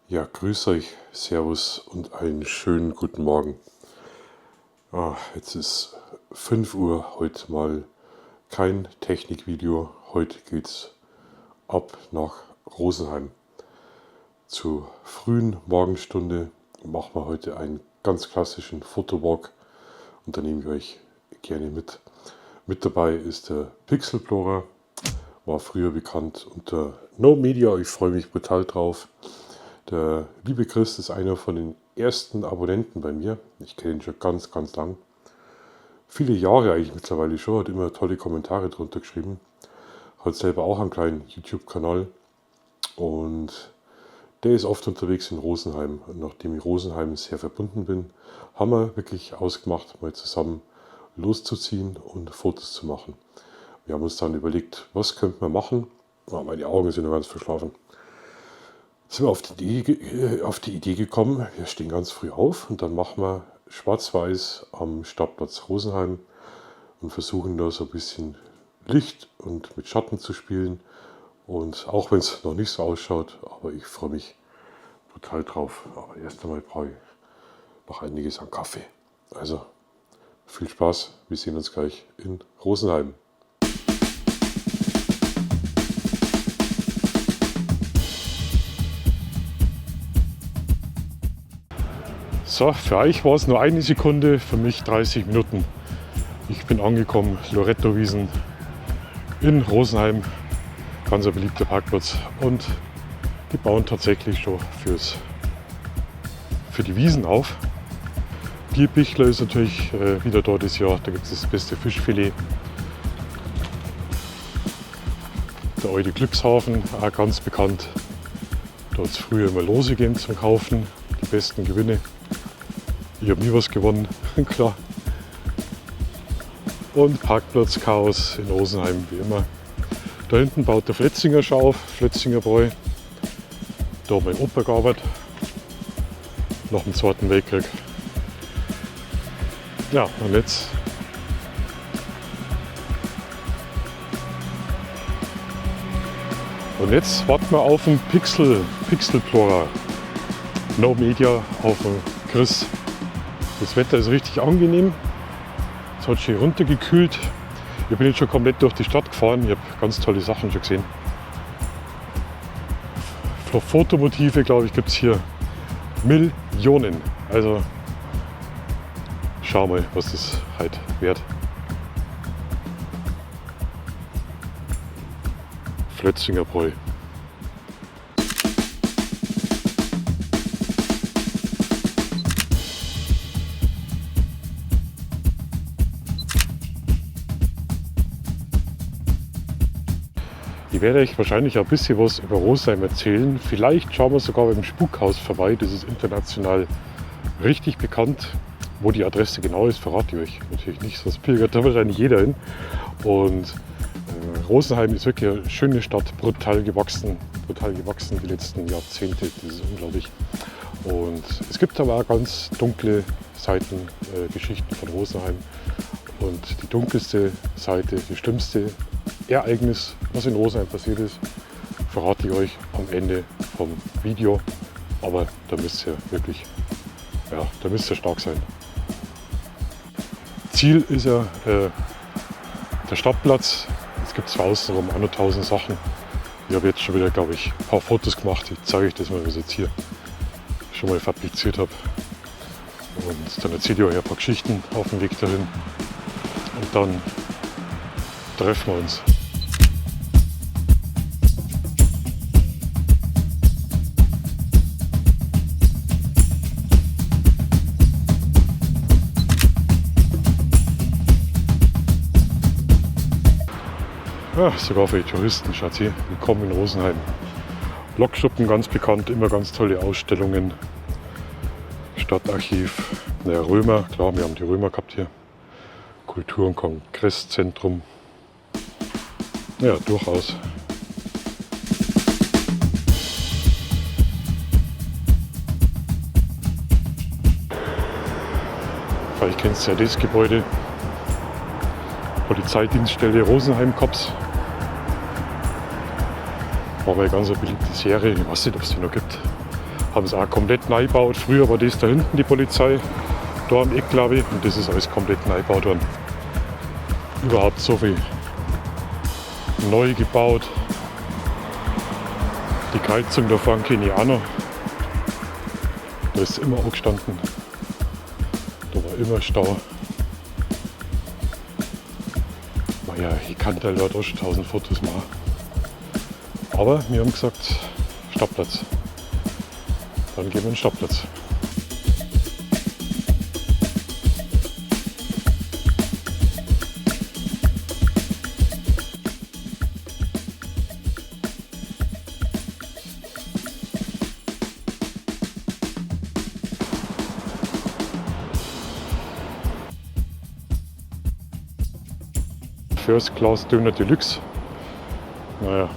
Ja, grüß euch, Servus und einen schönen guten Morgen. Jetzt ist 5 Uhr, heute mal kein Technikvideo. Heute geht's ab nach Rosenheim. Zur frühen Morgenstunde machen wir heute einen ganz klassischen Fotowalk und da nehme ich euch gerne mit. Mit dabei ist der Pixelplorer, war früher bekannt unter No Media. Ich freue mich brutal drauf. Der liebe Chris ist einer von den ersten Abonnenten bei mir. Ich kenne ihn schon ganz, ganz lang. Viele Jahre eigentlich mittlerweile schon, hat immer tolle Kommentare drunter geschrieben. Hat selber auch einen kleinen YouTube-Kanal und der ist oft unterwegs in Rosenheim. Und nachdem ich Rosenheim sehr verbunden bin, haben wir wirklich ausgemacht, mal zusammen loszuziehen und Fotos zu machen. Wir haben uns dann überlegt, was könnte man machen. Meine Augen sind noch ganz verschlafen. Sind wir auf die Idee gekommen, wir stehen ganz früh auf und dann machen wir schwarz-weiß am Stadtplatz Rosenheim und versuchen da so ein bisschen Licht und mit Schatten zu spielen. Und auch wenn es noch nicht so ausschaut, aber ich freue mich total drauf. Aber erst einmal brauche ich noch einiges an Kaffee. Also viel Spaß, wir sehen uns gleich in Rosenheim. So, für euch war es nur eine Sekunde, für mich 30 Minuten. Ich bin angekommen, Lorettowiesen in Rosenheim, ganz ein beliebter Parkplatz. Und die bauen tatsächlich schon für die Wiesen auf. Bierbichler ist natürlich wieder dort das Jahr, da gibt es das beste Fischfilet. Der alte Glückshafen, auch ganz bekannt. Da hat es früher immer Lose gegeben zum Kaufen, die besten Gewinne. Ich habe nie was gewonnen, klar. Und Parkplatzchaos in Rosenheim, wie immer. Da hinten baut der Fletzinger schon auf, Fletzinger Bräu. Da hat mein Opa gearbeitet, nach dem Zweiten Weltkrieg. Ja, und jetzt warten wir auf den Pixelplorer. No Media auf den Chris. Das Wetter ist richtig angenehm. Es hat schön runtergekühlt. Ich bin jetzt schon komplett durch die Stadt gefahren. Ich habe ganz tolle Sachen schon gesehen. Für Fotomotive, glaube ich, gibt es hier Millionen. Also schau mal, was das halt wert. Flötzinger Bräu. Ich werde euch wahrscheinlich ein bisschen was über Rosenheim erzählen. Vielleicht schauen wir sogar beim Spukhaus vorbei. Das ist international richtig bekannt. Wo die Adresse genau ist, verrate ich euch natürlich nicht, sonst pilgert da wahrscheinlich jeder hin. Und Rosenheim ist wirklich eine schöne Stadt, brutal gewachsen die letzten Jahrzehnte. Das ist unglaublich. Und es gibt aber auch ganz dunkle Seiten, Geschichten von Rosenheim. Und die dunkelste Seite, das schlimmste Ereignis, was in Rosenheim passiert ist, verrate ich euch am Ende vom Video. Aber da müsst ihr wirklich, da müsst ihr stark sein. Ziel ist ja der Stadtplatz. Es gibt zwar außenrum auch noch 1000 Sachen. Ich habe jetzt schon wieder, glaube ich, ein paar Fotos gemacht. Ich zeige euch das mal, was ich jetzt hier schon mal fabriziert habe. Und dann erzähle ich euch ein paar Geschichten auf dem Weg dahin. Und dann treffen wir uns. Ja, sogar für die Touristen, schaut hier, willkommen in Rosenheim. Lokschuppen ganz bekannt, immer ganz tolle Ausstellungen. Stadtarchiv, Römer, klar, wir haben die Römer gehabt hier. Kultur- und Kongresszentrum. Ja, durchaus. Vielleicht kennt ihr ja das Gebäude. Polizeidienststelle Rosenheim Cops. War mal eine ganz beliebte Serie, ich weiß nicht, ob es die noch gibt. Haben sie auch komplett neu gebaut. Früher war das da hinten die Polizei, da am Eck, glaube ich. Und das ist alles komplett neu gebaut worden. Überhaupt so viel neu gebaut. Die Kreuzung da vorne kenne ich auch noch. Da ist immer angestanden. Da war immer Stau. Naja, ich kann da Leute auch schon 1000 Fotos machen. Aber wir haben gesagt, Stadtplatz. Dann gehen wir in den Stadtplatz. First Class Döner Deluxe. Naja.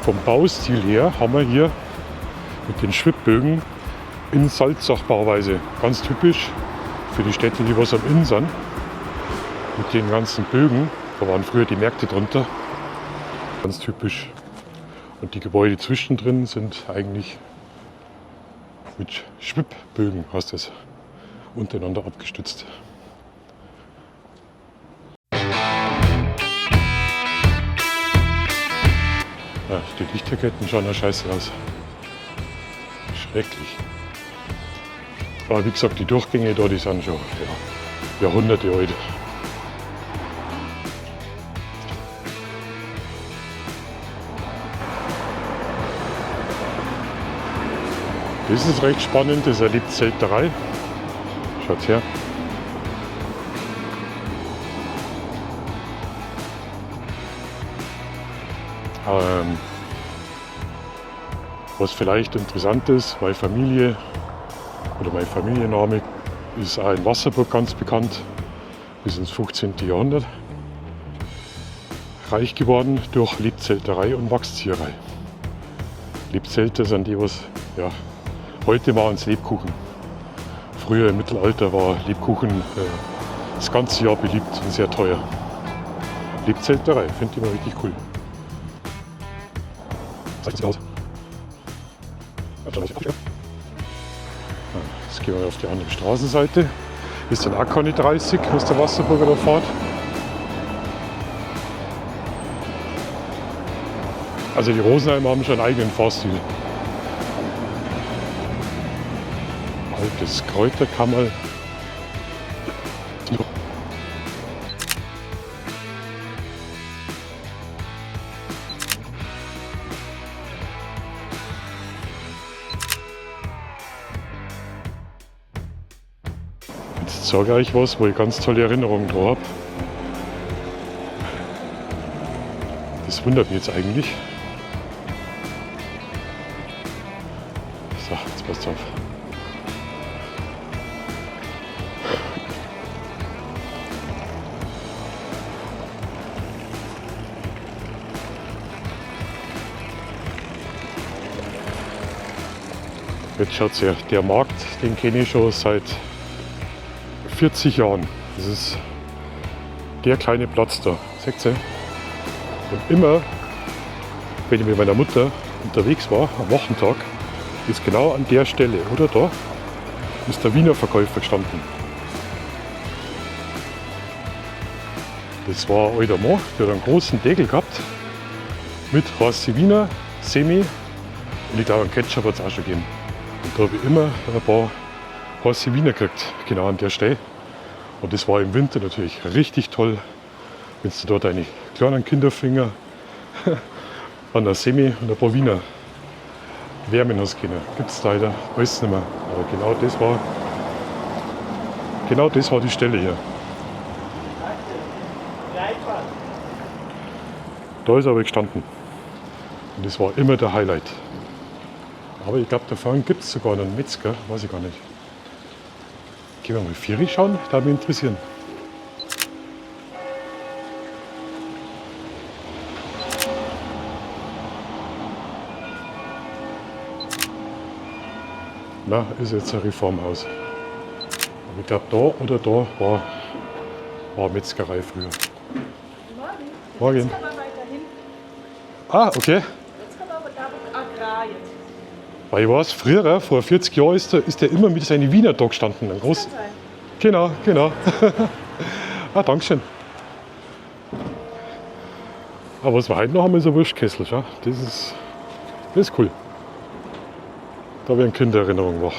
Vom Baustil her haben wir hier mit den Schwibbögen in Salzach-Bauweise. Ganz typisch für die Städte, die was am Inn sind. Mit den ganzen Bögen. Da waren früher die Märkte drunter. Ganz typisch. Und die Gebäude zwischendrin sind eigentlich mit Schwibbögen, heißt das, untereinander abgestützt. Ja, die Lichterketten schauen ja scheiße aus. Schrecklich. Aber wie gesagt, die Durchgänge da, die sind schon Jahrhunderte alt. Das ist recht spannend, das ist eine Lebzelterei. Schaut her. Was vielleicht interessant ist, meine Familie oder mein Familienname ist auch in Wasserburg ganz bekannt, bis ins 15. Jahrhundert. Reich geworden durch Lebzelterei und Wachszieherei. Lebzelter sind die, was heute waren es Lebkuchen. Früher im Mittelalter war Lebkuchen das ganze Jahr beliebt und sehr teuer. Lebzelterei, finde ich immer richtig cool. Jetzt gehen wir auf die andere Straßenseite. Ist dann auch keine 30 aus der Wasserburger da fährt. Also die Rosenheimer haben schon einen eigenen Fahrstil. Altes Kräuterkammerl. Jetzt sage ich euch was, wo ich ganz tolle Erinnerungen dran habe. Das wundert mich jetzt eigentlich. So, jetzt passt auf. Jetzt schaut her, der Markt, den kenne ich schon seit 40 Jahren. Das ist der kleine Platz da, seht ihr? Und immer, wenn ich mit meiner Mutter unterwegs war, am Wochentag, ist genau an der Stelle, oder da, ist der Wiener Verkäufer gestanden. Das war ein alter Mann, der hat einen großen Deckel gehabt, mit heiße Wiener, Semi und ich glaube, einen Ketchup hat es auch schon gegeben. Und da habe ich immer ein paar heiße Wiener gekriegt, genau an der Stelle. Und das war im Winter natürlich richtig toll, wenn du dort deine kleinen Kinderfinger an der Semi und ein paar Wiener wärmen hast können. Gibt es leider alles nicht mehr. Aber genau das war die Stelle hier. Da ist er aber gestanden. Und das war immer der Highlight. Aber ich glaube, da vorne gibt es sogar einen Metzger, weiß ich gar nicht. Gehen wir mal Vieri schauen, das würde mich interessieren. Na, ist jetzt ein Reformhaus. Aber ich glaube, da oder da war War Metzgerei früher. Morgen. Morgen. Jetzt kann man weiterhin. Ah, okay. Jetzt kann man aber da Agrarien. Weil ich weiß, früher, vor 40 Jahren, ist der immer mit seinen Wiener da gestanden. Ein groß. Kann sein. Genau, genau. Ah, Dankeschön. Aber was wir heute noch haben, ist ein Wurstkessel. Schau. Das ist cool. Da werden Kindererinnerungen wach.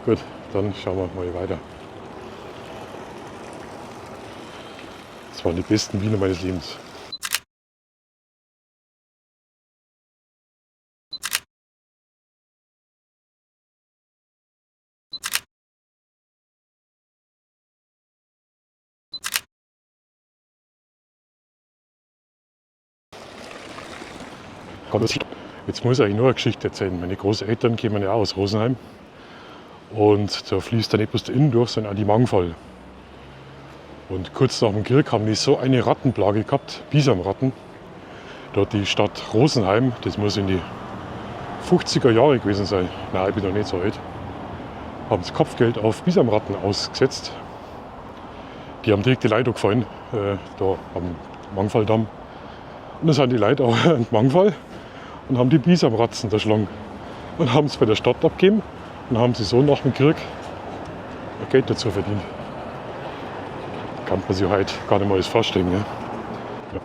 Gut, dann schauen wir mal weiter. Das waren die besten Wiener meines Lebens. Jetzt muss ich euch nur eine Geschichte erzählen. Meine Großeltern kommen ja auch aus Rosenheim. Und da fließt dann nicht bloß der Inn durch, sondern auch die Mangfall. Und kurz nach dem Krieg haben die so eine Rattenplage gehabt, Bisamratten. Da hat die Stadt Rosenheim, das muss in die 50er Jahre gewesen sein, nein, ich bin noch nicht so alt, haben das Kopfgeld auf Bisamratten ausgesetzt. Die haben direkt die Leute gefallen, da am Mangfalldamm. Und dann sind die Leute auch an den Mangfall und haben die Bisamratzen erschlagen. Und haben es bei der Stadt abgegeben und haben sie so nach dem Krieg Geld dazu verdient. Kann man sich heute gar nicht mal alles vorstellen. Ja? Ja.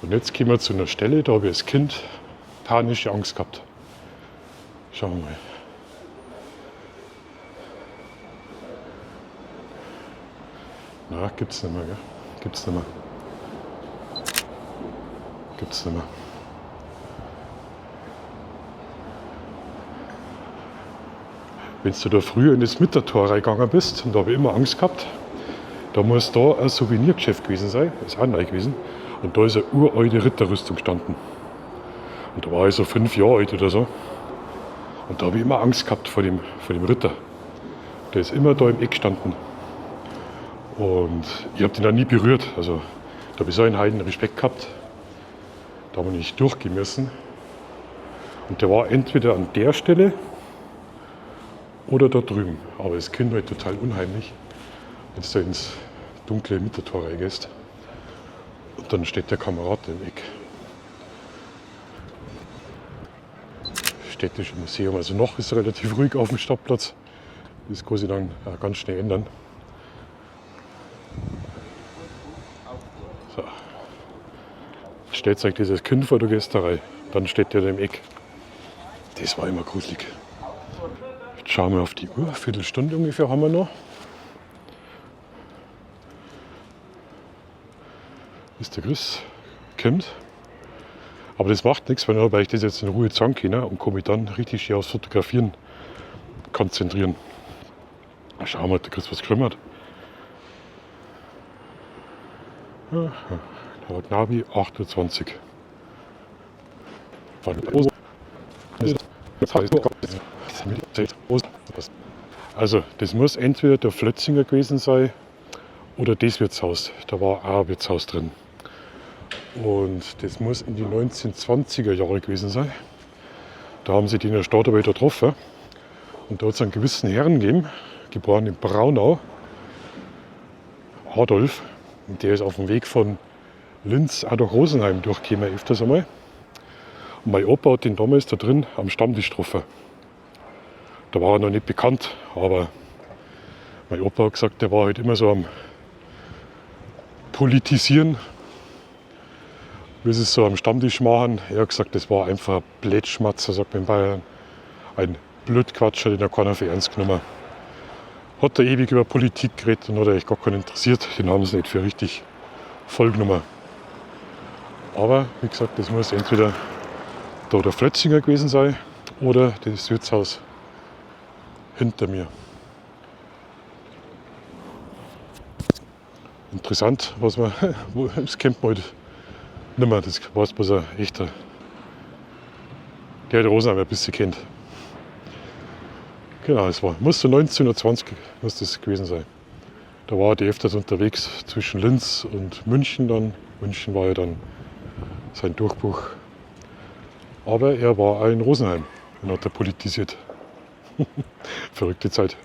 Und jetzt kommen wir zu einer Stelle, da habe ich als Kind panische Angst gehabt. Schauen wir mal. Na, gibt's nicht mehr, gell? Gibt's nicht mehr. Gibt's nicht mehr. Wenn du da früher in das Mittertor reingegangen bist, und da habe ich immer Angst gehabt, da muss da ein Souvenirgeschäft gewesen sein, ist auch neu gewesen. Und da ist eine uralte Ritterrüstung gestanden. Und da war ich so 5 Jahre alt oder so. Und da habe ich immer Angst gehabt vor dem Ritter. Der ist immer da im Eck gestanden. Und ich habe den auch nie berührt. Also da habe ich so einen heiden Respekt gehabt. Da haben wir nicht durchgehen müssen. Und der war entweder an der Stelle oder da drüben. Aber das Kind war total unheimlich, wenn du da ins dunkle Mittertor reingehst. Und dann steht der Kamerad im Eck. Städtische Museum, also noch ist es relativ ruhig auf dem Stadtplatz. Das kann sich dann ganz schnell ändern. So. Stellt euch dieses Kind vor der Gästerei, dann steht der da im Eck. Das war immer gruselig. Jetzt schauen wir auf die Uhr, Viertelstunde ungefähr haben wir noch. Bis der Chris kommt. Aber das macht nichts, weil ich das jetzt in Ruhe zeigen kann und kann mich dann richtig schön aufs Fotografieren konzentrieren. Schauen wir, ob der Chris was geschrieben hat. Ja, laut Navi 8:20 Uhr. Also, das muss entweder der Flötzinger gewesen sein oder das Wirtshaus. Da war auch ein Wirtshaus drin. Und das muss in die 1920er Jahre gewesen sein. Da haben sie den in der Stadtarbeit getroffen. Und da hat es einen gewissen Herrn gegeben, geboren in Braunau, Adolf. Und der ist auf dem Weg von Linz auch durch Rosenheim durchgekommen, öfters einmal. Und mein Opa hat den damals da drin am Stammtisch getroffen. Da war er noch nicht bekannt, aber mein Opa hat gesagt, der war halt immer so am Politisieren. Wie sie es so am Stammtisch machen. Er hat gesagt, das war einfach ein Blödschmatzer, sagt man in Bayern. Ein Blödquatscher, den hat keiner für ernst genommen. Hat er ewig über Politik geredet und hat eigentlich gar keinen interessiert. Den haben sie nicht für richtig voll genommen. Aber wie gesagt, das muss entweder da der Flötzinger gewesen sein oder das Wirtshaus hinter mir. Interessant, das kennt man halt nicht mehr, das weiß bloß ein echter, der Rosenheim ein bisschen kennt. Genau, musste 1920 muss das gewesen sein. Da war die öfters unterwegs zwischen Linz und München dann. München war ja dann sein Durchbruch. Aber er war auch in Rosenheim und hat da politisiert. Verrückte Zeit.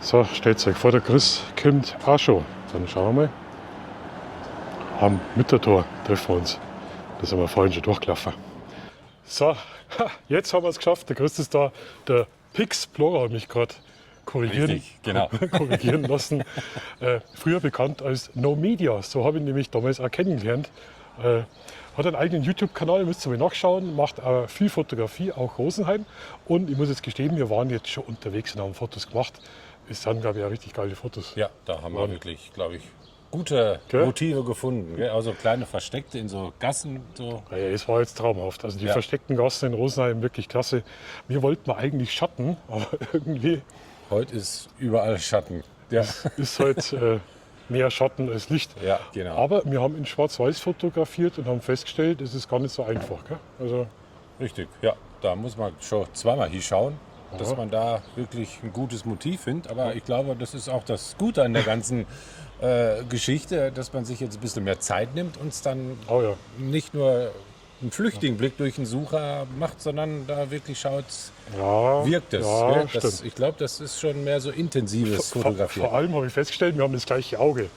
So, stellt euch vor, der Chris kommt auch schon. Dann schauen wir mal. Am Mittertor treffen wir uns. Da sind wir vorhin schon durchgelaufen. So, jetzt haben wir es geschafft. Der Chris ist da. Der Pixplorer hat mich gerade korrigieren lassen. Früher bekannt als No Media. So habe ich ihn nämlich damals auch kennengelernt. Hat einen eigenen YouTube-Kanal, müsst ihr mal nachschauen. Macht auch viel Fotografie, auch Rosenheim. Und ich muss jetzt gestehen, wir waren jetzt schon unterwegs und haben Fotos gemacht. Es sind, glaube ich, auch richtig geile Fotos. Ja, da haben wir wirklich, glaube ich, gute Motive gefunden. Gell? Also kleine Versteckte in so Gassen. So. Ja, es war jetzt traumhaft. Also die Ja. versteckten Gassen in Rosenheim, wirklich klasse. Wir wollten eigentlich Schatten, aber irgendwie Heute ist überall Schatten. Ja, ist halt mehr Schatten als Licht. ja genau. Aber wir haben in Schwarz-Weiß fotografiert und haben festgestellt, es ist gar nicht so einfach. Gell? Also, Richtig, ja. Da muss man schon zweimal hinschauen, dass Ja. man da wirklich ein gutes Motiv findet. Aber ich glaube, das ist auch das Gute an der ganzen Geschichte, dass man sich jetzt ein bisschen mehr Zeit nimmt und es dann oh ja. nicht nur einen flüchtigen Blick durch den Sucher macht, sondern da wirklich schaut, Ja, wirkt es. Ja, gell? stimmt. Ich glaube, das ist schon mehr so intensives Vor Fotografieren. allem habe ich festgestellt, wir haben das gleiche Auge.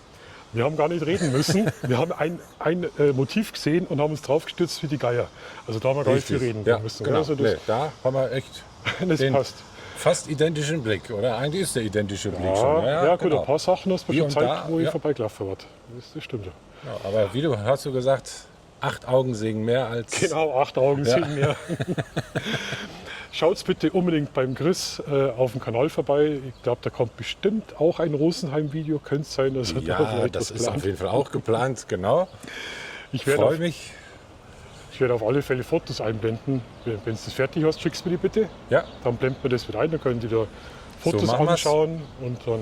Wir haben gar nicht reden müssen. Wir haben ein Motiv gesehen und haben uns drauf gestützt wie die Geier. Also da haben wir gar nicht viel reden ja, müssen. genau. Also das, Nee, da haben wir echt das den passt. fast identischen Blick. Oder eigentlich ist der identische Blick schon. Ja, gut, genau. ein paar Sachen hast du Hier schon und gezeigt, da, wo ich ja. vorbeigelaufen war. Das stimmt ja. Ja, aber wie hast du gesagt, 8 Augen sehen mehr als... Genau, 8 Augen sehen mehr. Schaut bitte unbedingt beim Chris auf dem Kanal vorbei. Ich glaube, da kommt bestimmt auch ein Rosenheim-Video. Könnte es sein, dass er da Ja, vielleicht das was ist plant. auf jeden Fall auch geplant, genau. Ich werde Freue auf, mich. ich werde auf alle Fälle Fotos einblenden. Wenn du das fertig hast, schickst du mir die bitte. Ja, Dann blenden wir das wieder ein. Dann können die da Fotos machen wir's. anschauen. Und dann,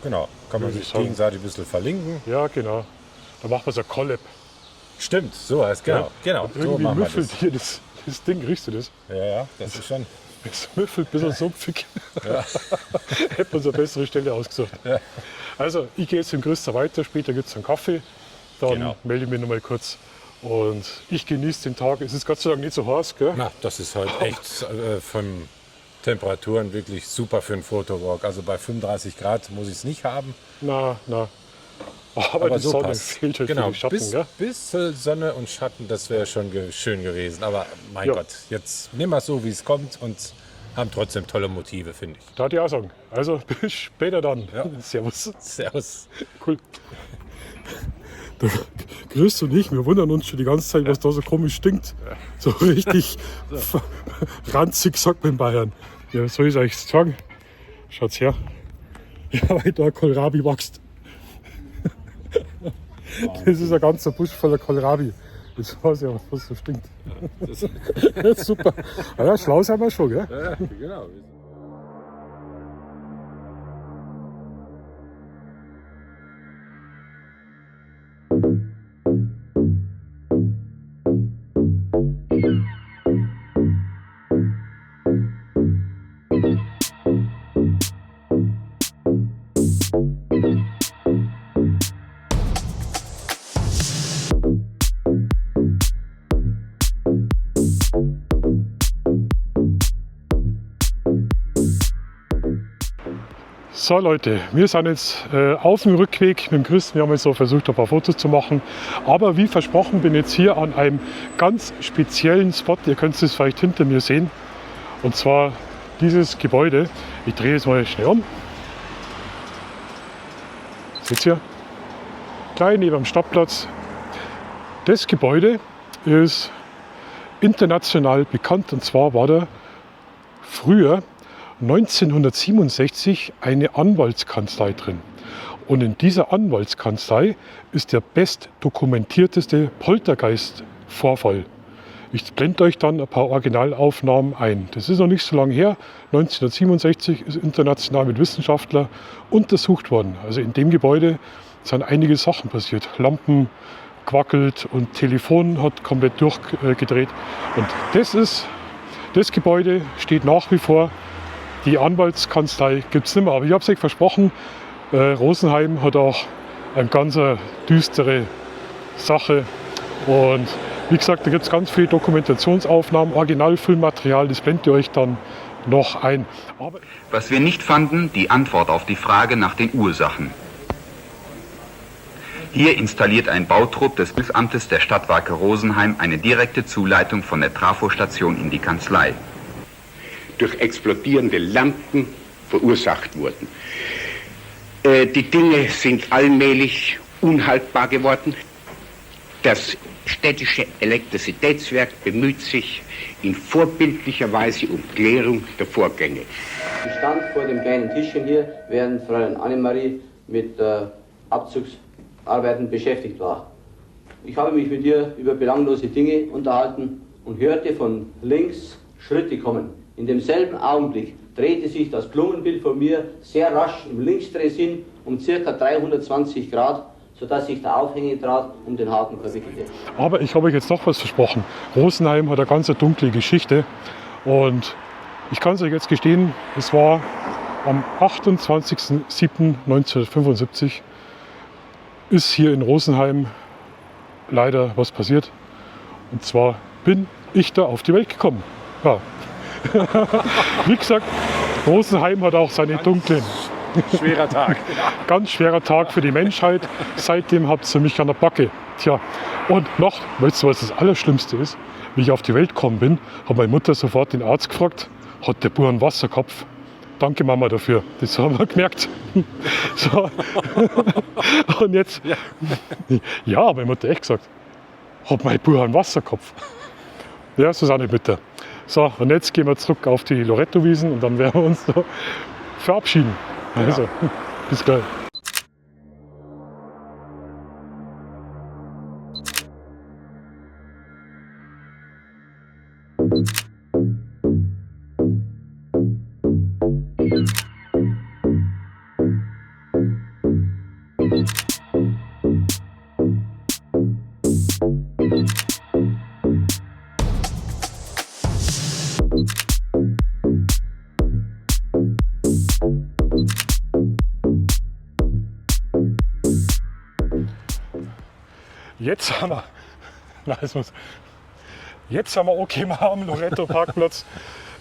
genau. Kann man Würde sich ich sagen. gegenseitig ein bisschen verlinken. ja genau. Dann machen wir so ein Collab. Stimmt, so heißt genau. Ja? Genau, Und so irgendwie machen wir müffelt das. hier das Ding. Riechst du das? Ja, das ist schon... Es müffelt ein bisschen sumpfig. Hätte uns eine bessere Stelle ausgesucht. Ja. Also, ich gehe jetzt im Grüster weiter. Später gibt es einen Kaffee. Dann Genau. melde ich mich noch mal kurz. Und ich genieße den Tag. Es ist Gott sei Dank nicht so heiß. Gell? Na, das ist heute echt von Temperaturen wirklich super für einen Fotowalk. Also bei 35 Grad muss ich es nicht haben. Na. Aber die so Sonne passt. fehlt halt Genau, für die Schatten. bis, Gell? bis Sonne und Schatten, das wäre schon schön gewesen. Aber mein Ja. Gott, jetzt nehmen wir es so, wie es kommt und haben trotzdem tolle Motive, finde ich. Da hatte ich auch sagen. Also, bis später dann. Ja. Servus. Servus. Cool. Der Chris und ich, wir wundern uns schon die ganze Zeit, was da so komisch stinkt. So richtig ranzig, sagt man in Bayern. Ja, was soll ich euch sagen? Schaut's her. Ja, weil da Kohlrabi wächst. Das ist ein ganzer Busch voller Kohlrabi. Jetzt weiß ich auch, was so stinkt. Super. Ja, schlau sind wir schon, gell? Ja, genau. So Leute, wir sind jetzt auf dem Rückweg mit dem Chris. Wir haben jetzt so versucht, ein paar Fotos zu machen. Aber wie versprochen bin ich jetzt hier an einem ganz speziellen Spot. Ihr könnt es vielleicht hinter mir sehen. Und zwar dieses Gebäude. Ich drehe jetzt mal schnell um. Seht ihr? Gleich neben dem Stadtplatz. Das Gebäude ist international bekannt. Und zwar war da früher 1967 eine Anwaltskanzlei drin. Und in dieser Anwaltskanzlei ist der bestdokumentierteste Poltergeist-Vorfall Ich blende euch dann ein paar Originalaufnahmen ein. Das ist noch nicht so lange her. 1967 ist international mit Wissenschaftlern untersucht worden. Also in dem Gebäude sind einige Sachen passiert. Lampen gewackelt und Telefon hat komplett durchgedreht. Und das Gebäude steht nach wie vor. Die Anwaltskanzlei gibt es nicht mehr. Aber ich habe es euch versprochen, Rosenheim hat auch eine ganz düstere Sache. Und wie gesagt, da gibt es ganz viele Dokumentationsaufnahmen, Originalfilmmaterial, das blendet ihr euch dann noch ein. Aber was wir nicht fanden, die Antwort auf die Frage nach den Ursachen. Hier installiert ein Bautrupp des Amtes der Stadtwerke Rosenheim eine direkte Zuleitung von der Trafostation in die Kanzlei. Durch explodierende Lampen verursacht wurden. Die Dinge sind allmählich unhaltbar geworden. Das städtische Elektrizitätswerk bemüht sich in vorbildlicher Weise um Klärung der Vorgänge. Ich stand vor dem kleinen Tischchen hier, während Fräulein Annemarie mit Abzugsarbeiten beschäftigt war. Ich habe mich mit ihr über belanglose Dinge unterhalten und hörte von links Schritte kommen. In demselben Augenblick drehte sich das Blumenbild von mir sehr rasch im Linksdrehsinn um ca. 320 Grad, sodass sich der Aufhängedraht um den Haken verwickelte. Aber ich habe euch jetzt noch was versprochen. Rosenheim hat eine ganz dunkle Geschichte und ich kann es euch jetzt gestehen, es war am 28.07.1975 ist hier in Rosenheim leider was passiert. Und zwar bin ich da auf die Welt gekommen. Ja. Wie gesagt, Rosenheim hat auch seine dunklen. Schwerer Tag. Ganz schwerer Tag für die Menschheit. Seitdem habt ihr mich an der Backe. Tja, und noch, weißt du, was das Allerschlimmste ist? Wie ich auf die Welt gekommen bin, hat meine Mutter sofort den Arzt gefragt, hat der Bub einen Wasserkopf? Danke Mama dafür, das haben wir gemerkt. So. Und jetzt, ja, meine Mutter echt gesagt, hat mein Bub einen Wasserkopf? Ja, Susanne bitte. So, und jetzt gehen wir zurück auf die Loretto-Wiesen und dann werden wir uns so verabschieden. Also, bis gleich. Jetzt haben wir, jetzt haben wir okay mal am Loretto-Parkplatz.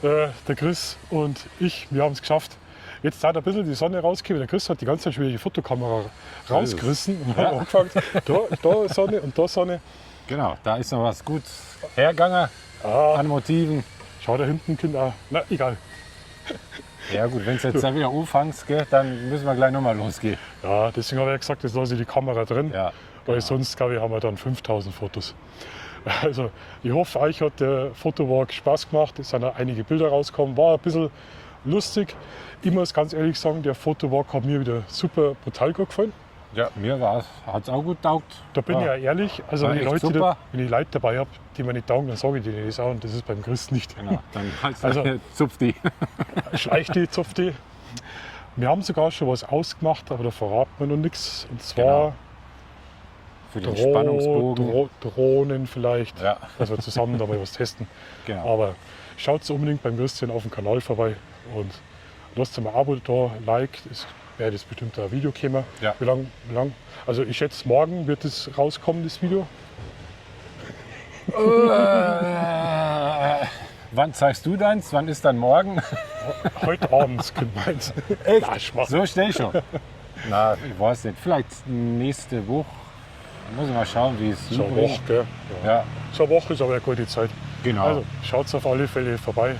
Der Chris und ich, wir haben es geschafft. Jetzt hat ein bisschen die Sonne rausgekommen. Der Chris hat die ganze Zeit schon die Fotokamera rausgerissen und hat angefangen, da Sonne und da Sonne. Genau, da ist noch was gut hergegangen an Motiven. Schau da hinten, Kinder. Na, egal. Ja gut, wenn es jetzt dann wieder anfängst, dann müssen wir gleich nochmal losgehen. Ja, deswegen habe ich gesagt, jetzt lasse ich die Kamera drin. Ja. Weil sonst, glaube ich, haben wir dann 5000 Fotos. Also ich hoffe, euch hat der Fotowalk Spaß gemacht. Es sind auch einige Bilder rausgekommen. War ein bisschen lustig. Ich muss ganz ehrlich sagen, der Fotowalk hat mir wieder super brutal gut gefallen. Ja, mir hat es auch gut getaugt. Da bin ich ja ehrlich. Also wenn ich, super. wenn ich Leute dabei habe, die mir nicht taugen, dann sage ich denen das auch. Und das ist beim Chris nicht. Genau, dann also, zupf die. Schleich die, zupf die. Wir haben sogar schon was ausgemacht, aber da verraten wir noch nichts. Und zwar für den Spannungsbogen. Drohnen vielleicht, ja. dass wir zusammen da mal was testen. Genau. Aber schaut unbedingt beim Christian auf dem Kanal vorbei und lasst mal ein Abo da, Like, es wäre das bestimmt ein Video kommen. Ja. Wie lang? Also ich schätze, morgen wird es rauskommen, das Video. Wann zeigst du deins? Wann ist dann morgen? Heute abends, Kind meins. Echt? Na, Schmarrn. So schnell schon? Na, ich weiß nicht. Vielleicht nächste Woche. Muss ich mal schauen, wie es So eine Woche, gell? Ja. So eine Woche ist aber eine gute Zeit. Genau. Also schaut auf alle Fälle vorbei.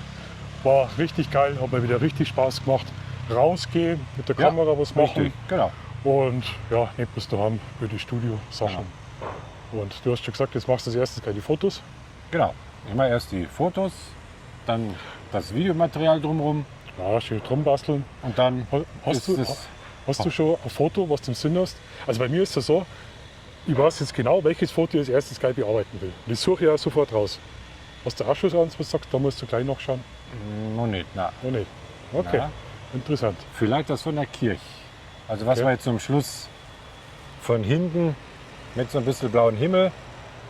War richtig geil, hat mir wieder richtig Spaß gemacht. Rausgehen, mit der Kamera was machen. Richtig, genau. Und ja, nicht bis daheim für die Studio-Sachen. Genau. Und du hast schon gesagt, jetzt machst du als erstes gleich die Fotos. Genau. Immer erst die Fotos, dann das Videomaterial drumherum. Ja, schön drum basteln. Und dann Hast du schon ein Foto, was du im Sinn hast? Also bei mir ist es so, ich weiß jetzt genau, welches Foto ich als erstes gleich bearbeiten will. Und das suche ich ja sofort raus. Hast du auch schon so eins, was du sagst, da musst du gleich nachschauen? Noch nicht, na. Noch nicht. Okay, Ja. interessant. Vielleicht das von der Kirche. Also was Okay. wir jetzt zum Schluss von hinten mit so ein bisschen blauen Himmel,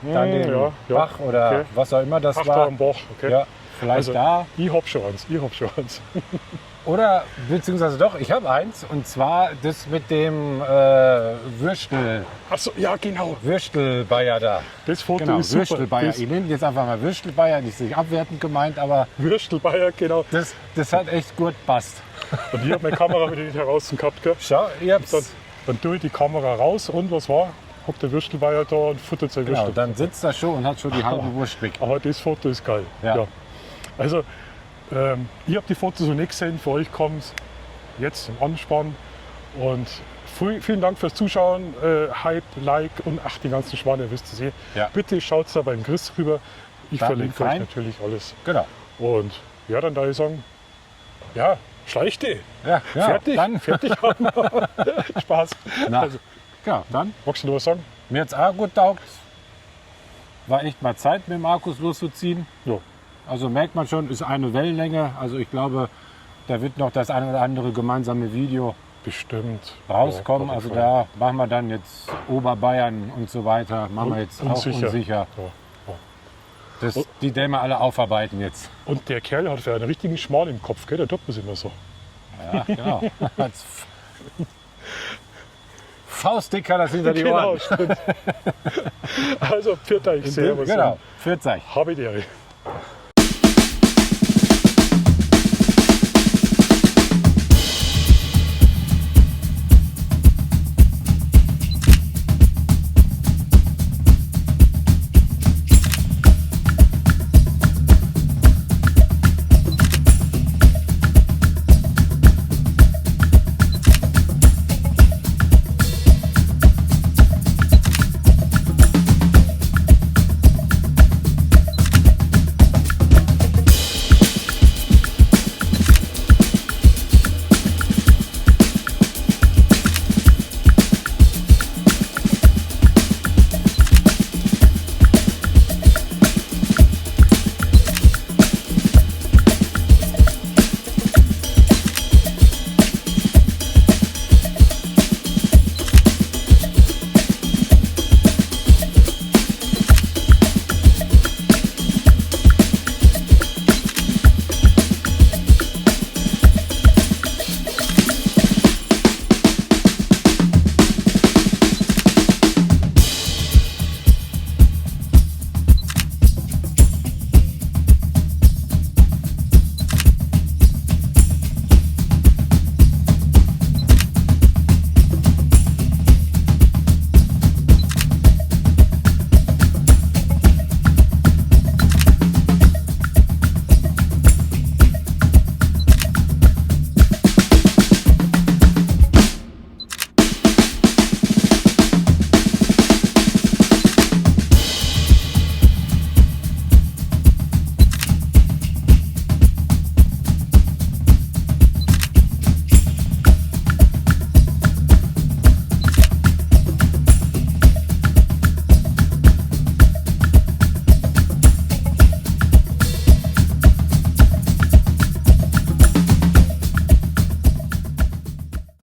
dann den ja, ja, Bach oder okay. was auch immer das Ach, da war. am Bach, okay. Ja, vielleicht Also, da. ich hab schon eins. Oder beziehungsweise doch, ich habe eins und zwar das mit dem Achso, ja, genau. Würstelbayer da. Das Foto Genau, ist super. Würstelbayer. Das Ich nenne jetzt einfach mal Würstelbayer, nicht sich abwertend gemeint, aber Würstelbayer, genau. das hat echt gut passt. Und ich habe meine Kamera wieder nicht heraus gehabt. Gell? Schau, ihr habt's. Dann tue ich die Kamera raus und was war? Hockt der Würstelbayer da und futtert sein Genau, Würstel. dann sitzt er schon und hat schon die halbe Wurst weg. Aber das Foto ist geil. Ja. Also, ich habe die Fotos noch nicht gesehen. Für euch kommt es jetzt im Anspann. Und vielen Dank fürs Zuschauen. Hype, Like und ach, die ganzen Schwane, ihr wisst es eh. Ja. Bitte schaut da beim Chris rüber. Ich Da verlinke euch rein. natürlich alles. Genau. Und ja, dann da ich sagen, ja, schleich die. Ja, ja, Fertig, dann. fertig haben. Spaß. Na, Also, ja, dann. magst du noch was sagen? Mir hat's auch gut taugt. War echt mal Zeit, mit Markus loszuziehen. Ja. Also merkt man schon, ist eine Wellenlänge. Also ich glaube, da wird noch das ein oder andere gemeinsame Video Bestimmt. rauskommen. Ja, auf Also jeden Fall. da machen wir dann jetzt Oberbayern und so weiter. Machen wir jetzt auch unsicher. Ja. Die Dämme alle aufarbeiten jetzt. Und der Kerl hat für einen richtigen Schmarrn im Kopf, gell? Der tut das immer so. Ja, genau. Als Faustdick hat das hinter die Genau, Ohren. stimmt. Also, pfiat euch, servus. Genau, 40. Habe die Ehre.